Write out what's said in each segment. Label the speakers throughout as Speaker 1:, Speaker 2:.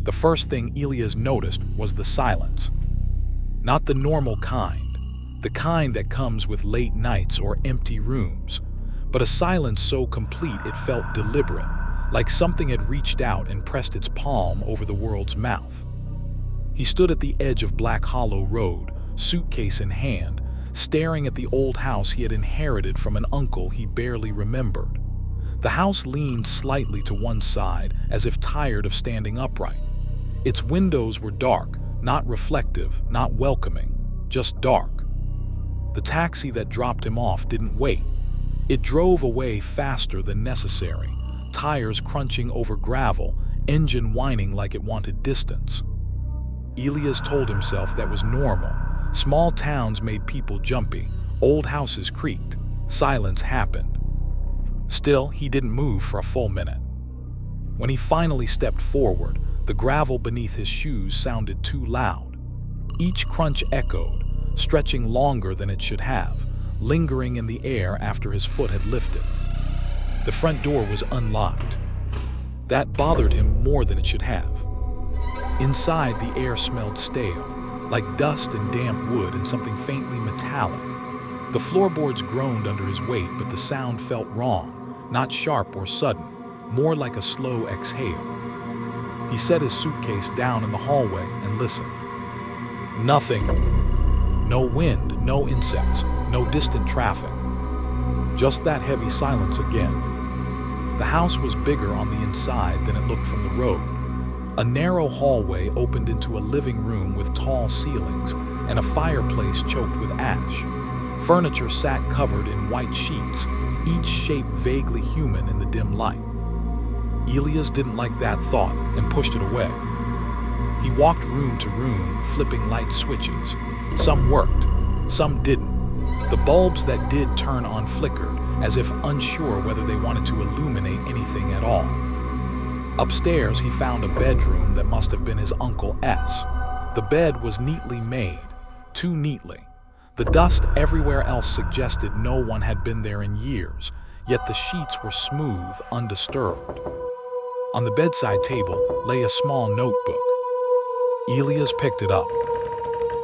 Speaker 1: The first thing Elias noticed was the silence. Not the normal kind, the kind that comes with late nights or empty rooms, but a silence so complete it felt deliberate, like something had reached out and pressed its palm over the world's mouth. He stood at the edge of Black Hollow Road, suitcase in hand, staring at the old house he had inherited from an uncle he barely remembered. The house leaned slightly to one side, as if tired of standing upright. Its windows were dark, not reflective, not welcoming, just dark. The taxi that dropped him off didn't wait. It drove away faster than necessary, tires crunching over gravel, engine whining like it wanted distance. Elias told himself that was normal. Small towns made people jumpy, old houses creaked, silence happened. Still, he didn't move for a full minute. When he finally stepped forward, the gravel beneath his shoes sounded too loud. Each crunch echoed, stretching longer than it should have, lingering in the air after his foot had lifted. The front door was unlocked. That bothered him more than it should have. Inside, the air smelled stale, like dust and damp wood and something faintly metallic. The floorboards groaned under his weight, but the sound felt wrong, not sharp or sudden, more like a slow exhale. He set his suitcase down in the hallway and listened. Nothing. No wind, no insects, no distant traffic. Just that heavy silence again. The house was bigger on the inside than it looked from the road. A narrow hallway opened into a living room with tall ceilings and a fireplace choked with ash. Furniture sat covered in white sheets, each shape vaguely human in the dim light. Elias didn't like that thought and pushed it away. He walked room to room, flipping light switches. Some worked, some didn't. The bulbs that did turn on flickered, as if unsure whether they wanted to illuminate anything at all. Upstairs, he found a bedroom that must have been his Uncle S. The bed was neatly made, too neatly. The dust everywhere else suggested no one had been there in years, yet the sheets were smooth, undisturbed. On the bedside table lay a small notebook. Elias picked it up.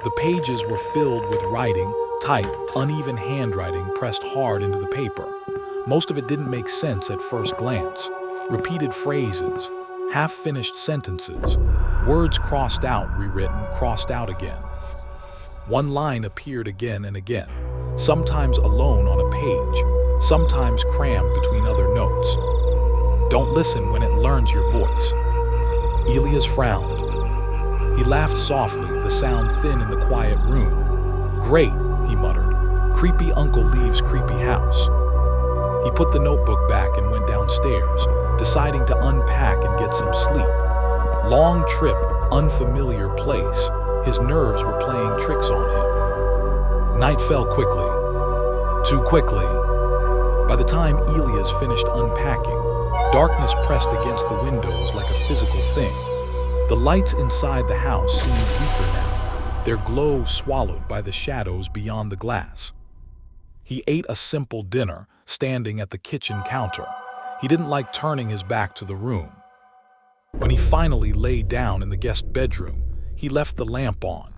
Speaker 1: The pages were filled with writing, tight, uneven handwriting pressed hard into the paper. Most of it didn't make sense at first glance. Repeated phrases, half-finished sentences, words crossed out, rewritten, crossed out again. One line appeared again and again, sometimes alone on a page, sometimes crammed between other notes. Don't listen when it learns your voice. Elias frowned. He laughed softly, the sound thin in the quiet room. Great, he muttered. Creepy uncle leaves creepy house. He put the notebook back and went downstairs, deciding to unpack and get some sleep. Long trip, unfamiliar place. His nerves were playing tricks on him. Night fell quickly. Too quickly. By the time Elias finished unpacking, darkness pressed against the windows like a physical thing. The lights inside the house seemed weaker now, their glow swallowed by the shadows beyond the glass. He ate a simple dinner, standing at the kitchen counter. He didn't like turning his back to the room. When he finally lay down in the guest bedroom, he left the lamp on.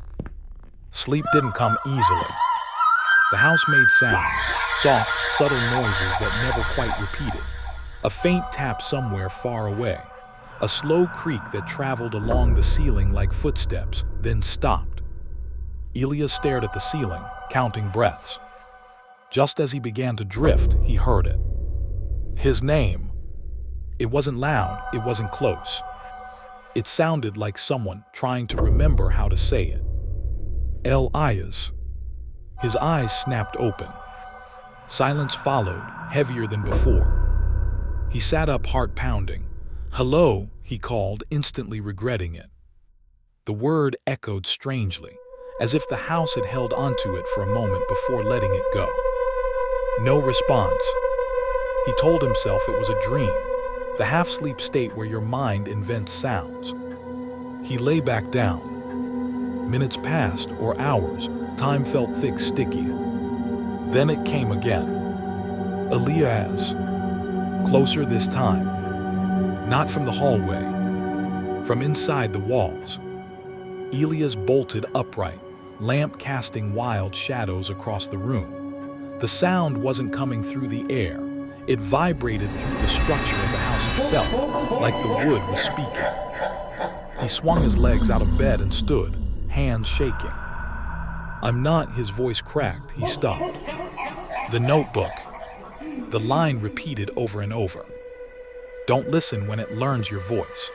Speaker 1: Sleep didn't come easily. The house made sounds, soft, subtle noises that never quite repeated. A faint tap somewhere far away. A slow creak that traveled along the ceiling like footsteps, then stopped. Elias stared at the ceiling, counting breaths. Just as he began to drift, he heard it. His name. It wasn't loud, it wasn't close. It sounded like someone trying to remember how to say it. Elias. His eyes snapped open. Silence followed, heavier than before. He sat up, heart pounding. Hello, he called, instantly regretting it. The word echoed strangely, as if the house had held onto it for a moment before letting it go. No response. He told himself it was a dream, the half-sleep state where your mind invents sounds. He lay back down. Minutes passed, or hours. Time felt thick, sticky. Then it came again. Elias. Closer this time. Not from the hallway. from inside the walls. Elias bolted upright, lamp casting wild shadows across the room. The sound wasn't coming through the air. It vibrated through the structure of the house itself, like the wood was speaking. He swung his legs out of bed and stood, hands shaking. "I'm not," his voice cracked. He stopped. "The notebook." The line repeated over and over. "Don't listen when it learns your voice."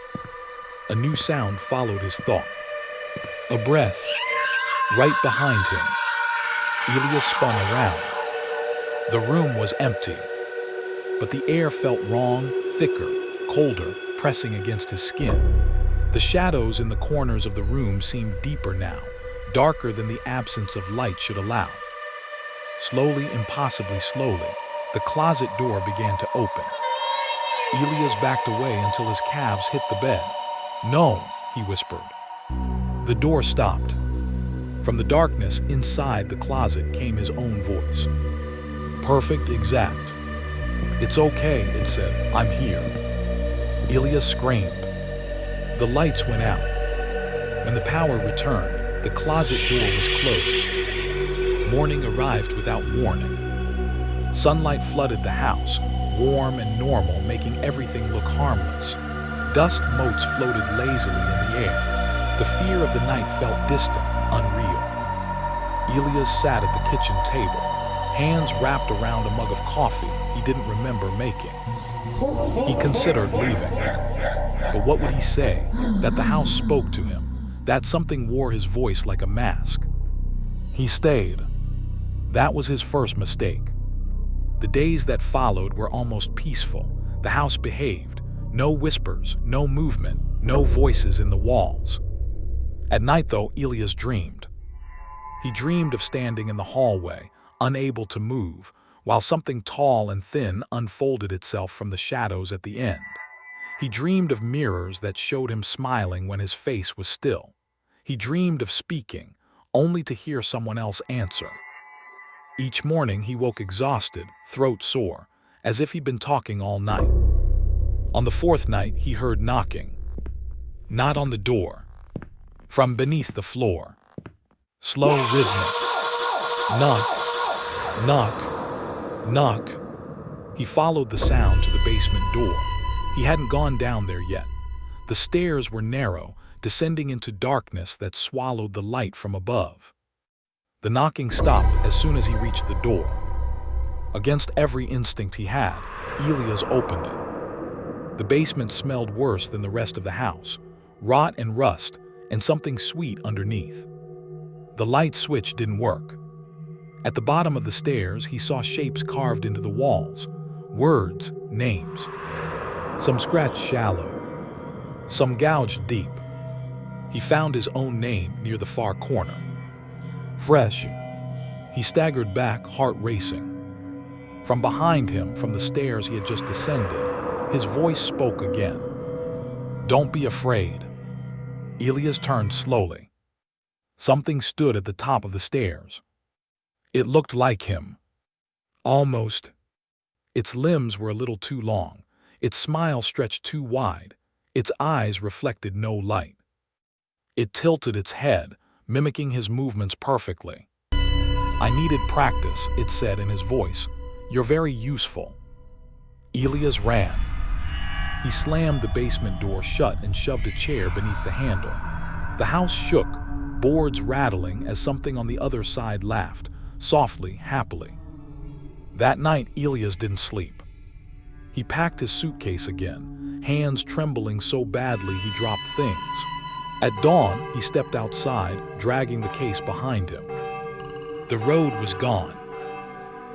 Speaker 1: A new sound followed his thought. A breath, right behind him. Elias spun around. The room was empty, but the air felt wrong, thicker, colder, pressing against his skin. The shadows in the corners of the room seemed deeper now, darker than the absence of light should allow. Slowly, impossibly slowly, the closet door began to open. Elias backed away until his calves hit the bed. "No," he whispered. The door stopped. From the darkness inside the closet came his own voice. Perfect, exact. "It's okay," it said. "I'm here." Elias screamed. The lights went out. When the power returned, the closet door was closed. Morning arrived without warning. Sunlight flooded the house, warm and normal, making everything look harmless. Dust motes floated lazily in the air. The fear of the night felt distant, unreal. Elias sat at the kitchen table, hands wrapped around a mug of coffee he didn't remember making. He considered leaving. But what would he say? That the house spoke to him, that something wore his voice like a mask. He stayed. That was his first mistake. The days that followed were almost peaceful. The house behaved. No whispers, no movement, no voices in the walls. At night, though, Elias dreamed. He dreamed of standing in the hallway, unable to move, while something tall and thin unfolded itself from the shadows at the end. He dreamed of mirrors that showed him smiling when his face was still. He dreamed of speaking, only to hear someone else answer. Each morning he woke exhausted, throat sore, as if he'd been talking all night. On the fourth night, he heard knocking. Not on the door. From beneath the floor. Slow, rhythmic. Knock, knock, knock. He followed the sound to the basement door. He hadn't gone down there yet. The stairs were narrow, descending into darkness that swallowed the light from above. The knocking stopped as soon as he reached the door. Against every instinct he had, Elias opened it. The basement smelled worse than the rest of the house, rot and rust, and something sweet underneath. The light switch didn't work. At the bottom of the stairs, he saw shapes carved into the walls, words, names. Some scratched shallow, some gouged deep. He found his own name near the far corner. Fresh. He staggered back, heart racing. From behind him, from the stairs he had just descended, his voice spoke again. "Don't be afraid." Elias turned slowly. Something stood at the top of the stairs. It looked like him. Almost. Its limbs were a little too long. Its smile stretched too wide. Its eyes reflected no light. It tilted its head, mimicking his movements perfectly. "I needed practice," it said in his voice. "You're very useful." Elias ran. He slammed the basement door shut and shoved a chair beneath the handle. The house shook, boards rattling as something on the other side laughed, softly, happily. That night, Elias didn't sleep. He packed his suitcase again, hands trembling so badly he dropped things. At dawn, he stepped outside, dragging the case behind him. The road was gone.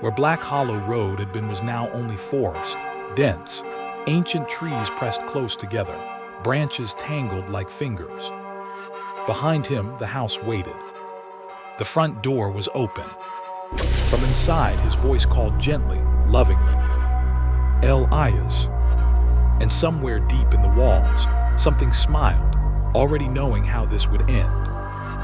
Speaker 1: Where Black Hollow Road had been was now only forest, dense, ancient trees pressed close together, branches tangled like fingers. Behind him, the house waited. The front door was open. From inside, his voice called gently, lovingly. Elias. And somewhere deep in the walls, something smiled, already knowing how this would end.